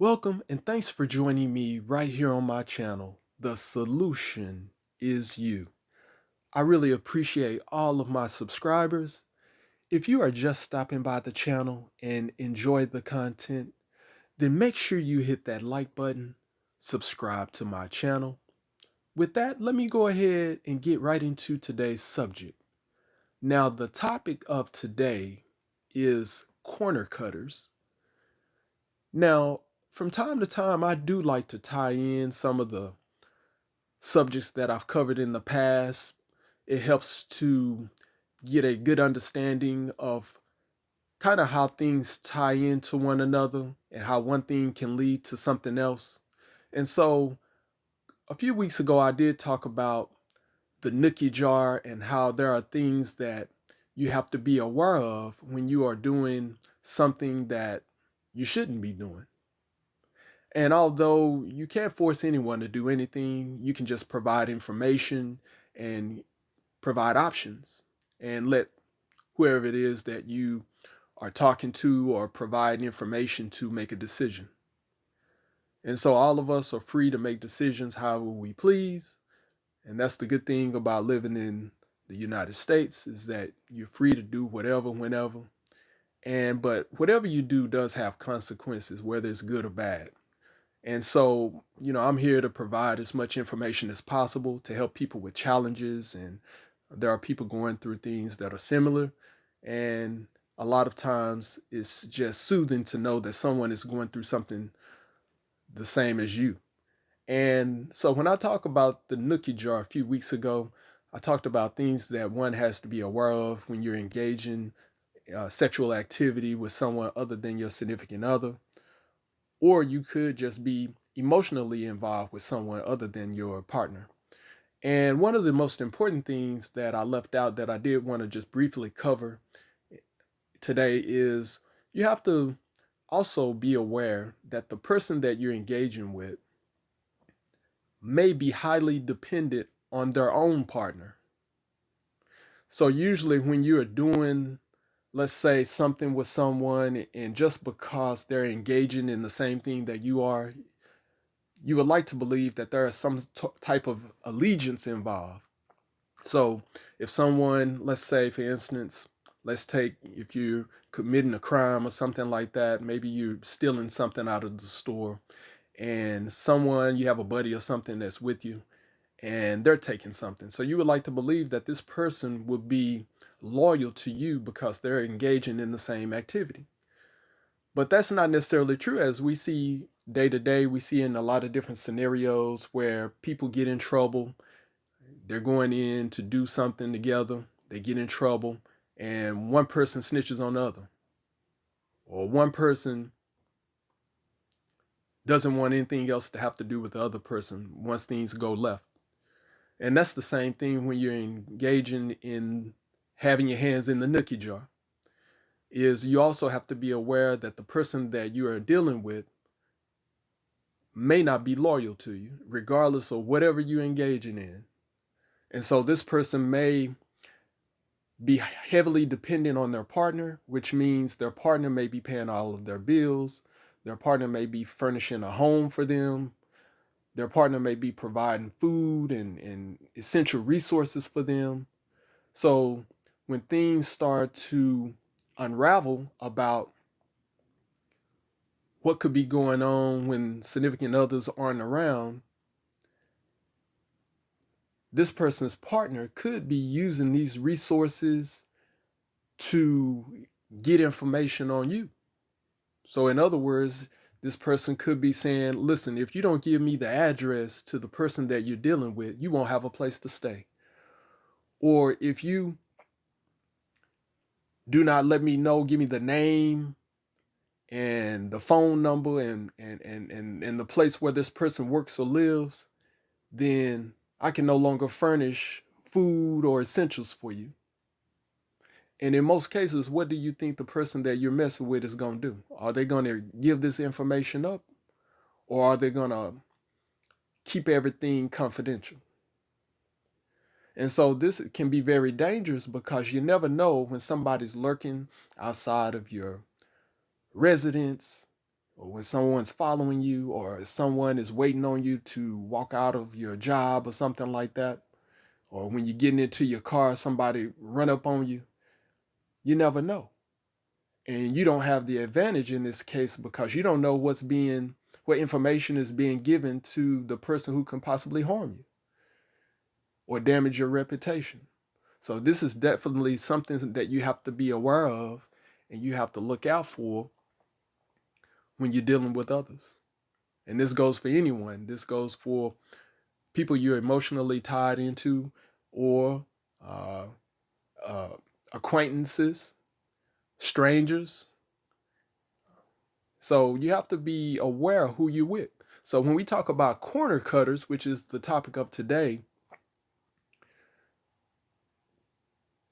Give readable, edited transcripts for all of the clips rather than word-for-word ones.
Welcome and thanks for joining me right here on my channel. The solution is you. I really appreciate all of my subscribers. If you are just stopping by the channel and enjoy the content, then make sure you hit that like button, subscribe to my channel. With that, let me go ahead and get right into today's subject. Now, the topic of today is corner cutters. Now, from time to time, I do like to tie in some of the subjects that I've covered in the past. It helps to get a good understanding of kind of how things tie into one another and how one thing can lead to something else. And so a few weeks ago, I did talk about the nookie jar and how there are things that you have to be aware of when you are doing something that you shouldn't be doing. And although you can't force anyone to do anything, you can just provide information and provide options and let whoever it is that you are talking to or providing information to make a decision. And so all of us are free to make decisions however we please. And that's the good thing about living in the United States is that you're free to do whatever, whenever. And but whatever you do does have consequences, whether it's good or bad. And so, I'm here to provide as much information as possible to help people with challenges. And there are people going through things that are similar. And a lot of times it's just soothing to know that someone is going through something the same as you. And so when I talk about the nookie jar a few weeks ago, I talked about things that one has to be aware of when you're engaging sexual activity with someone other than your significant other, or you could just be emotionally involved with someone other than your partner. And one of the most important things that I left out that I did want to just briefly cover today is you have to also be aware that the person that you're engaging with may be highly dependent on their own partner. So usually when you are doing, let's say, something with someone, and just because they're engaging in the same thing that you are, you would like to believe that there is some type of allegiance involved. So if someone, let's say, for instance, let's take if you're committing a crime or something like that, maybe you're stealing something out of the store, and someone, you have a buddy or something that's with you, and they're taking something. So you would like to believe that this person would be loyal to you because they're engaging in the same activity. But that's not necessarily true, as we see day to day. We see in a lot of different scenarios where people get in trouble. They're going in to do something together, they get in trouble, and one person snitches on the other, or one person doesn't want anything else to have to do with the other person once things go left. And that's the same thing when you're engaging in having your hands in the nookie jar. Is you also have to be aware that the person that you are dealing with may not be loyal to you, regardless of whatever you're engaging in. And so this person may be heavily dependent on their partner, which means their partner may be paying all of their bills. Their partner may be furnishing a home for them. Their partner may be providing food and essential resources for them. So when things start to unravel about what could be going on when significant others aren't around, this person's partner could be using these resources to get information on you. So, in other words, this person could be saying, listen, if you don't give me the address to the person that you're dealing with, you won't have a place to stay. Or if you do not let me know, give me the name and the phone number and the place where this person works or lives, then I can no longer furnish food or essentials for you. And in most cases, what do you think the person that you're messing with is going to do? Are they going to give this information up, or are they going to keep everything confidential? And so this can be very dangerous because you never know when somebody's lurking outside of your residence, or when someone's following you, or someone is waiting on you to walk out of your job or something like that, or when you're getting into your car, somebody run up on you. You never know. And you don't have the advantage in this case because you don't know what information is being given to the person who can possibly harm you or damage your reputation. So this is definitely something that you have to be aware of and you have to look out for when you're dealing with others. And this goes for anyone. This goes for people you're emotionally tied into, or uh, uh, acquaintances, strangers. So you have to be aware of who you're with. So when we talk about corner cutters, which is the topic of today,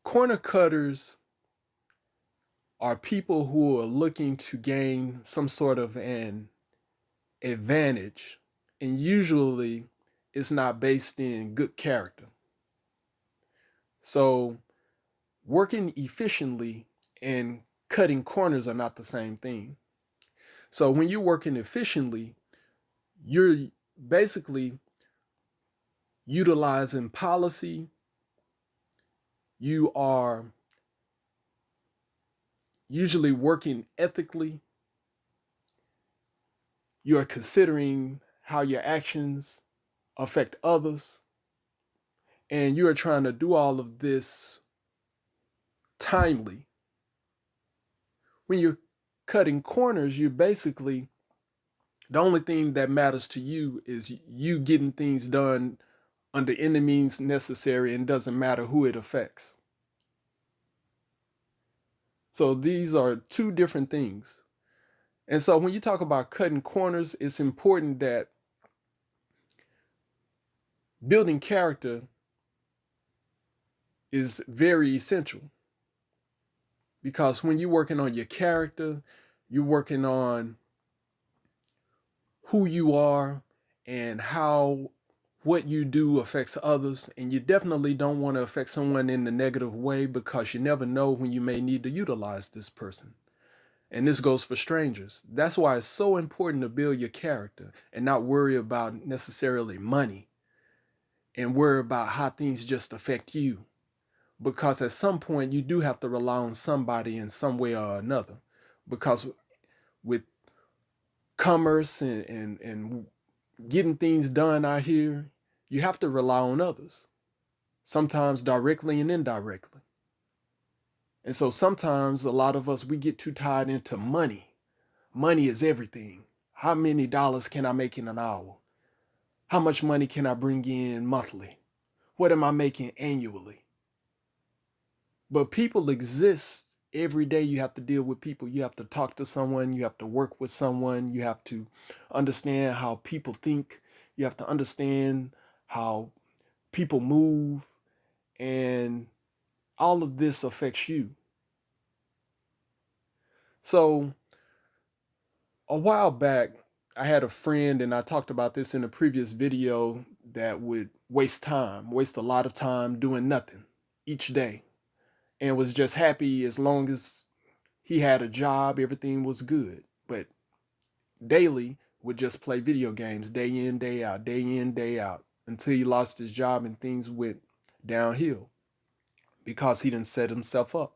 corner cutters are people who are looking to gain some sort of an advantage, and usually it's not based in good character. So working efficiently and cutting corners are not the same thing. So when you're working efficiently, you're basically utilizing policy. You are usually working ethically. You are considering how your actions affect others. And you are trying to do all of this timely. When you're cutting corners, you're basically, the only thing that matters to you is you getting things done under any means necessary, and doesn't matter who it affects. So these are two different things. And so when you talk about cutting corners, it's important that building character is very essential, because when you're working on your character, you're working on who you are and how what you do affects others. And you definitely don't want to affect someone in a negative way, because you never know when you may need to utilize this person. And this goes for strangers. That's why it's so important to build your character and not worry about necessarily money, and worry about how things just affect you. Because at some point you do have to rely on somebody in some way or another. Because with commerce and getting things done out here, you have to rely on others, sometimes directly and indirectly. And so sometimes a lot of us, we get too tied into money. Money is everything. How many dollars can I make in an hour? How much money can I bring in monthly? What am I making annually? But people exist every day. You have to deal with people. You have to talk to someone. You have to work with someone. You have to understand how people think. You have to understand how people move. And all of this affects you. So a while back, I had a friend, and I talked about this in a previous video, that would waste a lot of time doing nothing each day, and was just happy as long as he had a job, everything was good. But daily would just play video games day in, day out, until he lost his job and things went downhill because he didn't set himself up.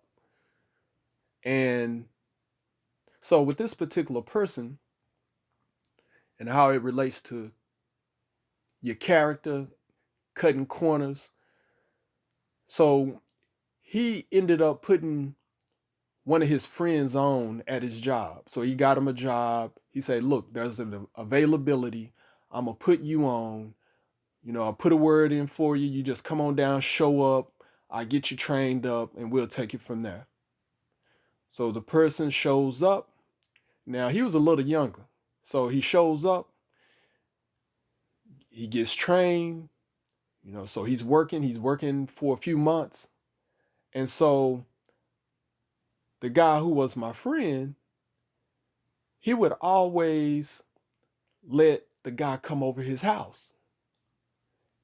And so with this particular person and how it relates to your character, cutting corners. So he ended up putting one of his friends on at his job. So he got him a job. He said, look, there's an availability. I'm going to put you on. I'll put a word in for you. You just come on down, show up. I get you trained up, and we'll take it from there. So the person shows up. Now, he was a little younger. So he shows up. He gets trained. So he's working for a few months. And so the guy who was my friend, he would always let the guy come over his house.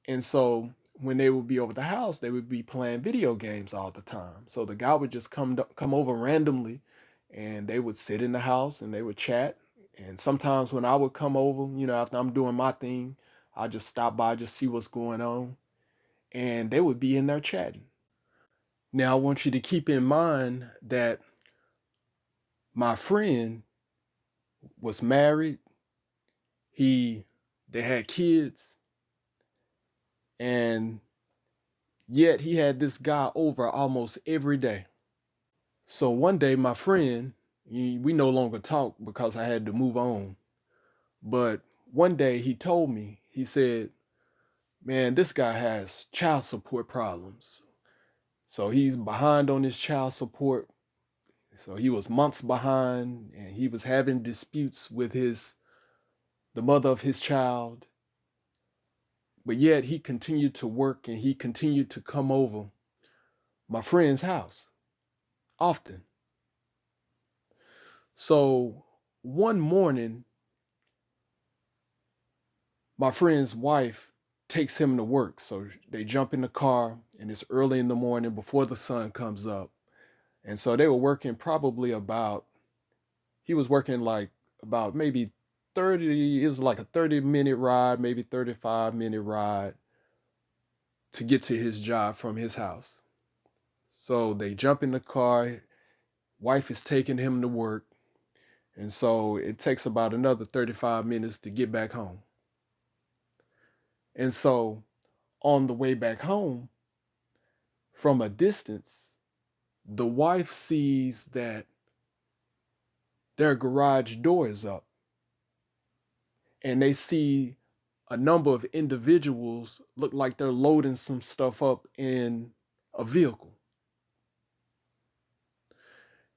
And so when they would be over the house, they would be playing video games all the time. So the guy would just come over randomly, and they would sit in the house and they would chat. And sometimes when I would come over, after I'm doing my thing, I just stop by, just see what's going on. And they would be in there chatting. Now, I want you to keep in mind that my friend was married. They had kids, and yet he had this guy over almost every day. So one day, my friend, we no longer talk because I had to move on. But one day he told me, he said, man, this guy has child support problems. So he's behind on his child support. So he was months behind, and he was having disputes with the mother of his child. But yet he continued to work, and he continued to come over my friend's house often. So one morning, my friend's wife takes him to work. So they jump in the car, and it's early in the morning before the sun comes up. And so they were working he was working like about maybe 30, it was like a 30-minute ride, maybe 35-minute ride to get to his job from his house. So they jump in the car, wife is taking him to work. And so it takes about another 35 minutes to get back home. And so on the way back home, from a distance, the wife sees that their garage door is up, and they see a number of individuals look like they're loading some stuff up in a vehicle.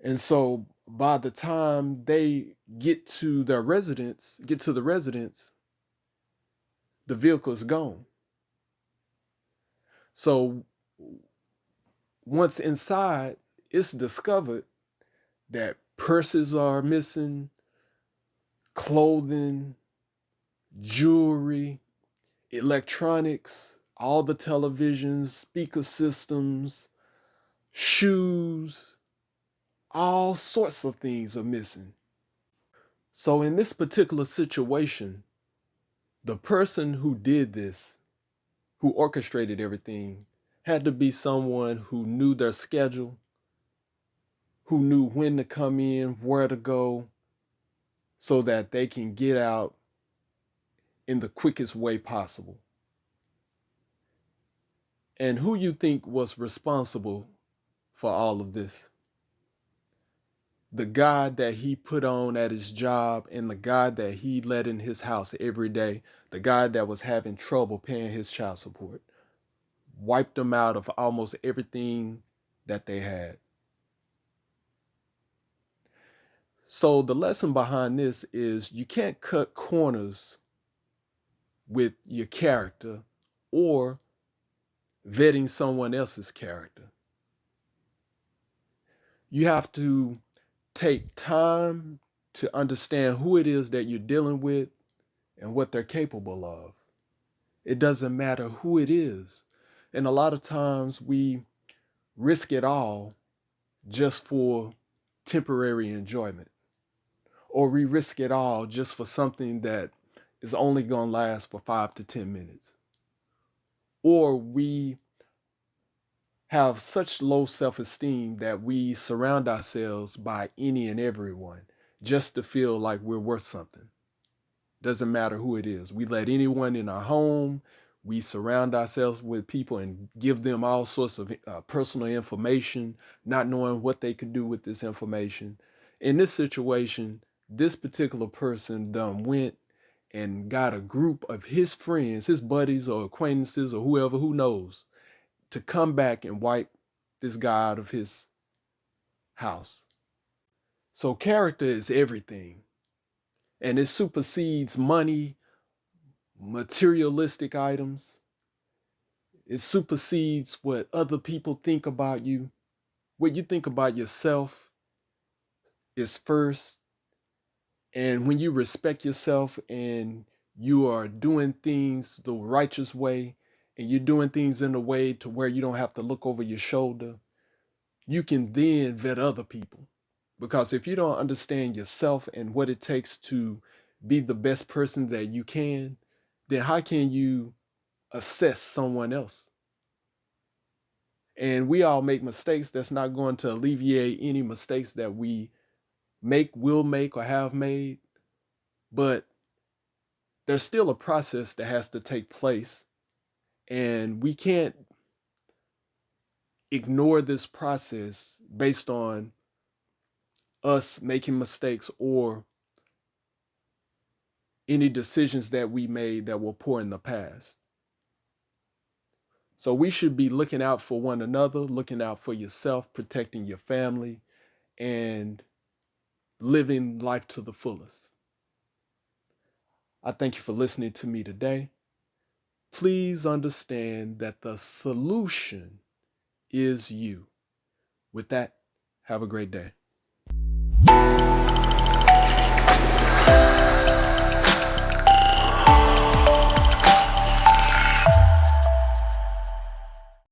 And so by the time they get to the residence, the vehicle is gone. So once inside, it's discovered that purses are missing, clothing, jewelry, electronics, all the televisions, speaker systems, shoes, all sorts of things are missing. So in this particular situation, the person who did this, who orchestrated everything, had to be someone who knew their schedule, who knew when to come in, where to go, so that they can get out in the quickest way possible. And who you think was responsible for all of this? The guy that he put on at his job, and the guy that he let in his house every day, the guy that was having trouble paying his child support, wiped them out of almost everything that they had. So the lesson behind this is you can't cut corners with your character or vetting someone else's character. You have to take time to understand who it is that you're dealing with and what they're capable of. It doesn't matter who it is. And a lot of times we risk it all just for temporary enjoyment, or we risk it all just for something that is only going to last for 5 to 10 minutes. Or we have such low self-esteem that we surround ourselves by any and everyone just to feel like we're worth something. Doesn't matter who it is. We let anyone in our home. We surround ourselves with people and give them all sorts of personal information, not knowing what they could do with this information. In this situation, this particular person went and got a group of his friends, his buddies or acquaintances or whoever, who knows, to come back and wipe this guy out of his house. So character is everything, and it supersedes money, materialistic items. It supersedes what other people think about you. What you think about yourself is first. And when you respect yourself and you are doing things the righteous way, and you're doing things in a way to where you don't have to look over your shoulder, you can then vet other people. Because if you don't understand yourself and what it takes to be the best person that you can, then how can you assess someone else? And we all make mistakes. That's not going to alleviate any mistakes that we make, will make, or have made. But there's still a process that has to take place. And we can't ignore this process based on us making mistakes or any decisions that we made that were poor in the past. So we should be looking out for one another, looking out for yourself, protecting your family, and living life to the fullest. I thank you for listening to me today. Please understand that the solution is you. With that, have a great day.